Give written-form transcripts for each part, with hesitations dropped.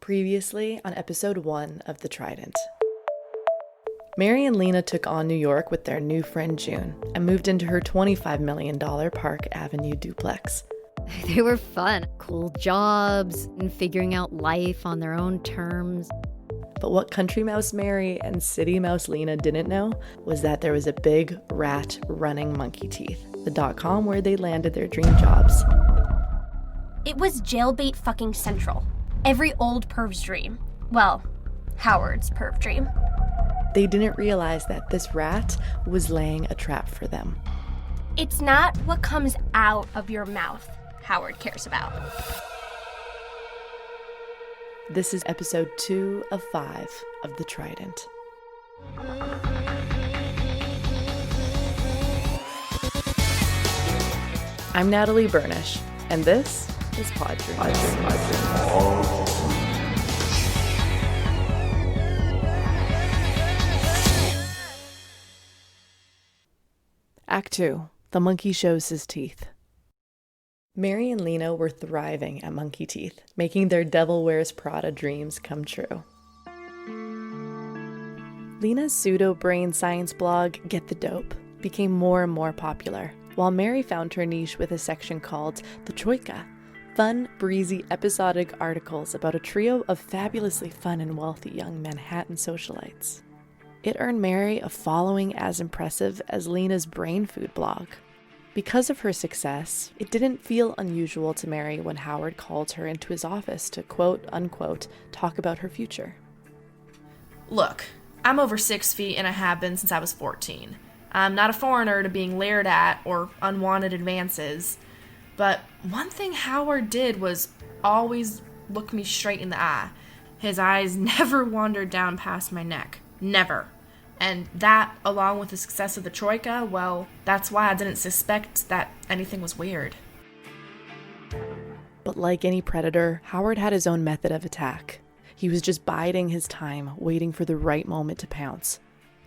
Previously on episode 1 of The Trident. Mary and Lena took on New York with their new friend June and moved into her $25 million Park Avenue duplex. They were fun. Cool jobs and figuring out life on their own terms. But what Country Mouse Mary and City Mouse Lena didn't know was that there was a big rat running Monkey Teeth, the .com where they landed their dream jobs. It was jailbait fucking central. Every old perv's dream. Well, Howard's perv dream. They didn't realize that this rat was laying a trap for them. It's not what comes out of your mouth Howard cares about. This is episode 2 of 5 of The Trident. I'm Natalie Burnish, and this is Pod Dreams. Act 2. The monkey shows his teeth. Mary and Lena were thriving at Monkey Teeth, making their Devil Wears Prada dreams come true. Lena's pseudo-brain science blog, Get the Dope, became more and more popular, while Mary found her niche with a section called The Troika, fun, breezy, episodic articles about a trio of fabulously fun and wealthy young Manhattan socialites. It earned Mary a following as impressive as Lena's brain food blog. Because of her success, it didn't feel unusual to Mary when Howard called her into his office to quote-unquote talk about her future. Look, I'm over 6 feet and I have been since I was 14. I'm not a foreigner to being leered at or unwanted advances, but one thing Howard did was always look me straight in the eye. His eyes never wandered down past my neck. Never. And that, along with the success of the Troika, well, that's why I didn't suspect that anything was weird. But like any predator, Howard had his own method of attack. He was just biding his time, waiting for the right moment to pounce.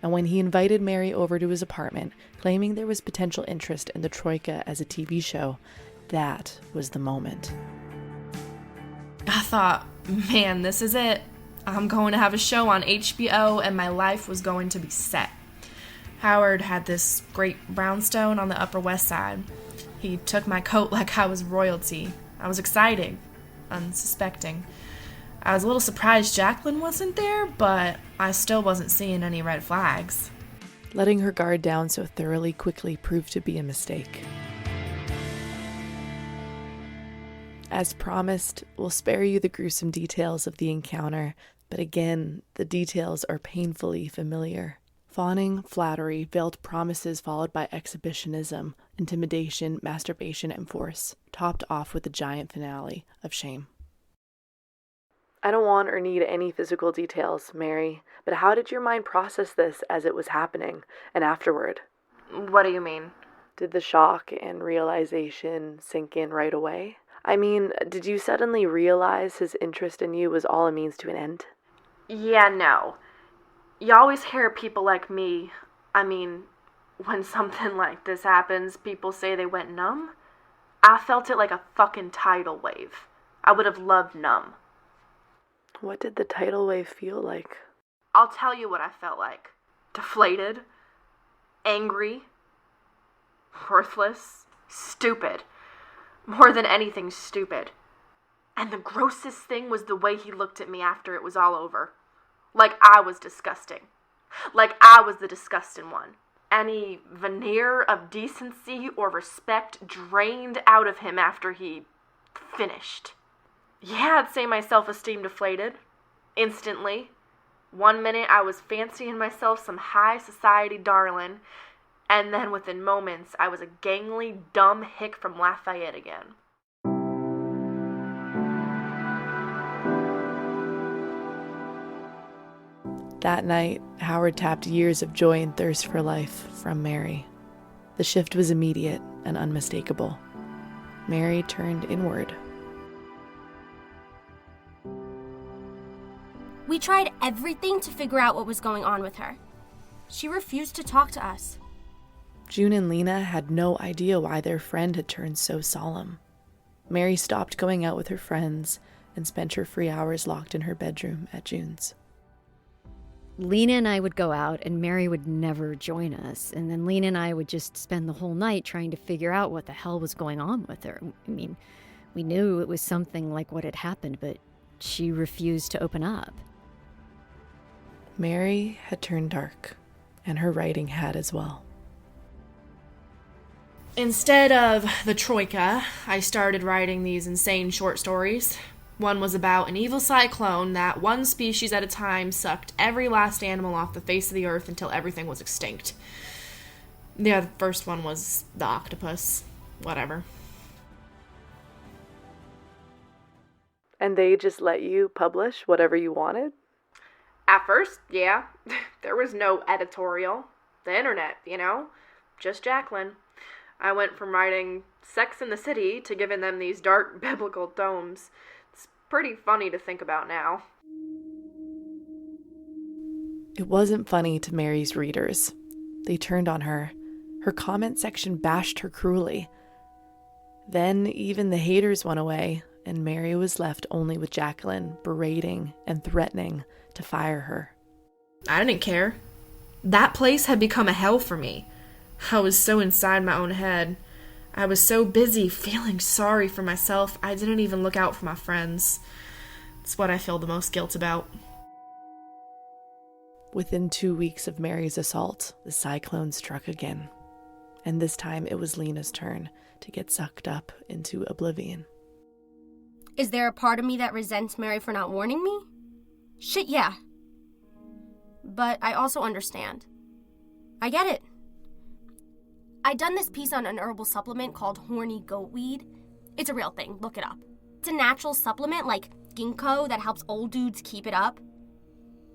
And when he invited Mary over to his apartment, claiming there was potential interest in the Troika as a TV show, that was the moment. I thought, man, this is it. I'm going to have a show on HBO and my life was going to be set. Howard had this great brownstone on the Upper West Side. He took my coat like I was royalty. I was excited, unsuspecting. I was a little surprised Jacqueline wasn't there, but I still wasn't seeing any red flags. Letting her guard down so thoroughly quickly proved to be a mistake. As promised, we'll spare you the gruesome details of the encounter, but again, the details are painfully familiar. Fawning, flattery, veiled promises followed by exhibitionism, intimidation, masturbation, and force, topped off with a giant finale of shame. I don't want or need any physical details, Mary, but how did your mind process this as it was happening, and afterward? What do you mean? Did the shock and realization sink in right away? I mean, did you suddenly realize his interest in you was all a means to an end? Yeah, no. You always hear people like me. I mean, when something like this happens, people say they went numb. I felt it like a fucking tidal wave. I would have loved numb. What did the tidal wave feel like? I'll tell you what I felt like. Deflated. Angry. Worthless. Stupid. More than anything, stupid. And the grossest thing was the way he looked at me after it was all over. Like I was disgusting. Like I was the disgusting one. Any veneer of decency or respect drained out of him after he finished. Yeah, I'd say my self-esteem deflated. Instantly. 1 minute I was fancying myself some high society darling, and then within moments, I was a gangly, dumb hick from Lafayette again. That night, Howard tapped years of joy and thirst for life from Mary. The shift was immediate and unmistakable. Mary turned inward. We tried everything to figure out what was going on with her. She refused to talk to us. June and Lena had no idea why their friend had turned so solemn. Mary stopped going out with her friends and spent her free hours locked in her bedroom at June's. Lena and I would go out, and Mary would never join us. And then Lena and I would just spend the whole night trying to figure out what the hell was going on with her. I mean, we knew it was something like what had happened, but she refused to open up. Mary had turned dark, and her writing had as well. Instead of the Troika, I started writing these insane short stories. One was about an evil cyclone that one species at a time sucked every last animal off the face of the earth until everything was extinct. The first one was the octopus. Whatever. And they just let you publish whatever you wanted? At first, yeah. There was no editorial. The internet, Just Jacqueline. I went from writing Sex in the City to giving them these dark biblical tomes. It's pretty funny to think about now. It wasn't funny to Mary's readers. They turned on her. Her comment section bashed her cruelly. Then even the haters went away, and Mary was left only with Jacqueline berating and threatening to fire her. I didn't care. That place had become a hell for me. I was so inside my own head. I was so busy feeling sorry for myself, I didn't even look out for my friends. It's what I feel the most guilt about. Within 2 weeks of Mary's assault, the cyclone struck again. And this time it was Lena's turn to get sucked up into oblivion. Is there a part of me that resents Mary for not warning me? Shit, yeah. But I also understand. I get it. I'd done this piece on an herbal supplement called horny goatweed. It's a real thing, look it up. It's a natural supplement like ginkgo that helps old dudes keep it up.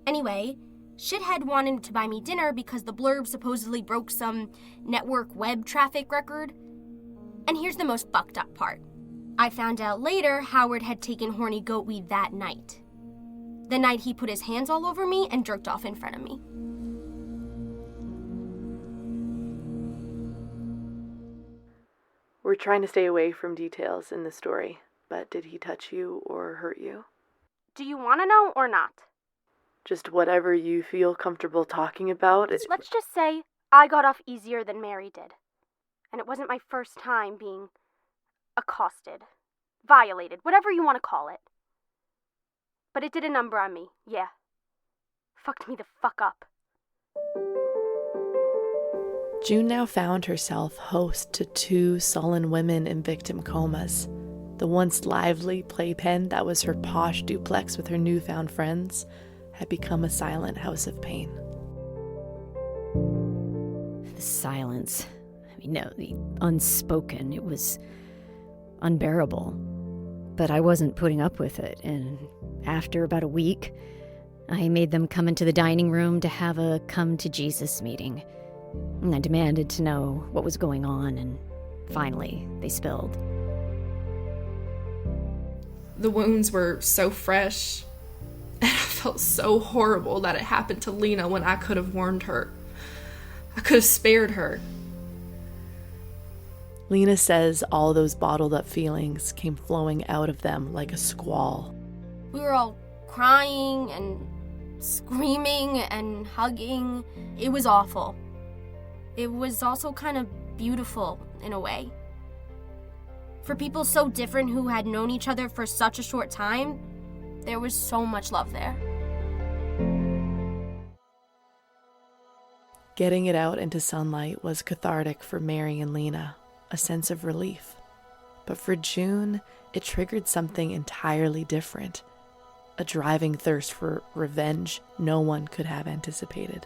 Anyway, Shithead wanted to buy me dinner because the blurb supposedly broke some network web traffic record. And here's the most fucked up part. I found out later Howard had taken horny goatweed that night. The night he put his hands all over me and jerked off in front of me. We're trying to stay away from details in the story, but did he touch you or hurt you? Do you want to know or not? Just whatever you feel comfortable talking about. Let's just say I got off easier than Mary did. And it wasn't my first time being accosted, violated, whatever you want to call it. But it did a number on me, yeah. Fucked me the fuck up. June now found herself host to 2 sullen women in victim comas. The once lively playpen that was her posh duplex with her newfound friends had become a silent house of pain. The silence. No, the unspoken. It was unbearable. But I wasn't putting up with it, and after about a week, I made them come into the dining room to have a come-to-Jesus meeting. And I demanded to know what was going on, and finally, they spilled. The wounds were so fresh, and I felt so horrible that it happened to Lena when I could have warned her. I could have spared her. Lena says all those bottled up feelings came flowing out of them like a squall. We were all crying and screaming and hugging. It was awful. It was also kind of beautiful in a way. For people so different who had known each other for such a short time, there was so much love there. Getting it out into sunlight was cathartic for Mary and Lena, a sense of relief. But for June, it triggered something entirely different, a driving thirst for revenge no one could have anticipated.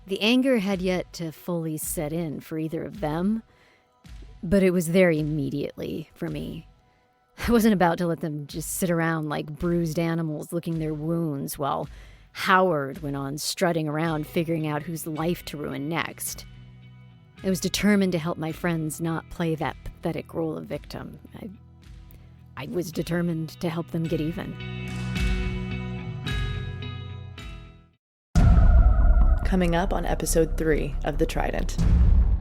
The anger had yet to fully set in for either of them, but it was there immediately for me. I wasn't about to let them just sit around like bruised animals licking their wounds while Howard went on strutting around figuring out whose life to ruin next. I was determined to help my friends not play that pathetic role of victim. I was determined to help them get even. Coming up on episode 3 of The Trident.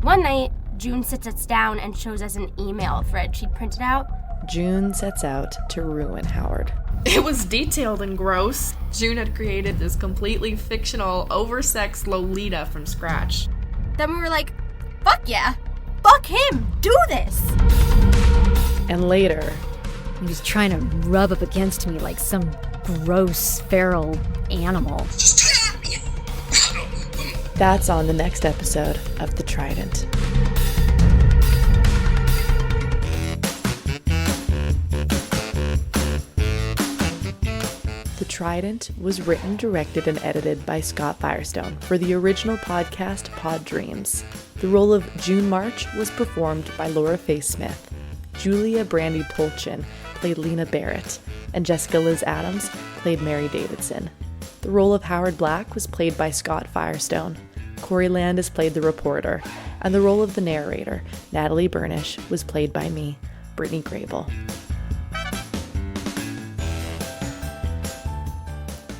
One night, June sits us down and shows us an email thread she'd printed out. June sets out to ruin Howard. It was detailed and gross. June had created this completely fictional, oversexed Lolita from scratch. Then we were like, fuck yeah, fuck him, do this! And later, He was trying to rub up against me like some gross, feral animal. that's on the next episode of The Trident. The Trident was written, directed, and edited by Scott Firestone for the original podcast Pod Dreams. The role of June March was performed by Laura Faye Smith. Julia Brandy Polchin played Lena Barrett, and Jessica Liz Adams played Mary Davidson. The role of Howard Black was played by Scott Firestone. Corey Landis played the reporter, and the role of the narrator, Natalie Burnish, was played by me, Brittany Grable.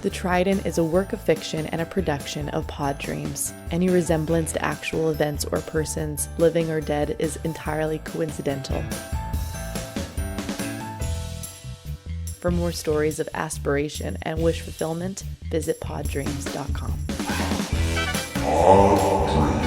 The Trident is a work of fiction and a production of Pod Dreams. Any resemblance to actual events or persons, living or dead, is entirely coincidental. For more stories of aspiration and wish fulfillment, visit poddreams.com. Pod Dreams.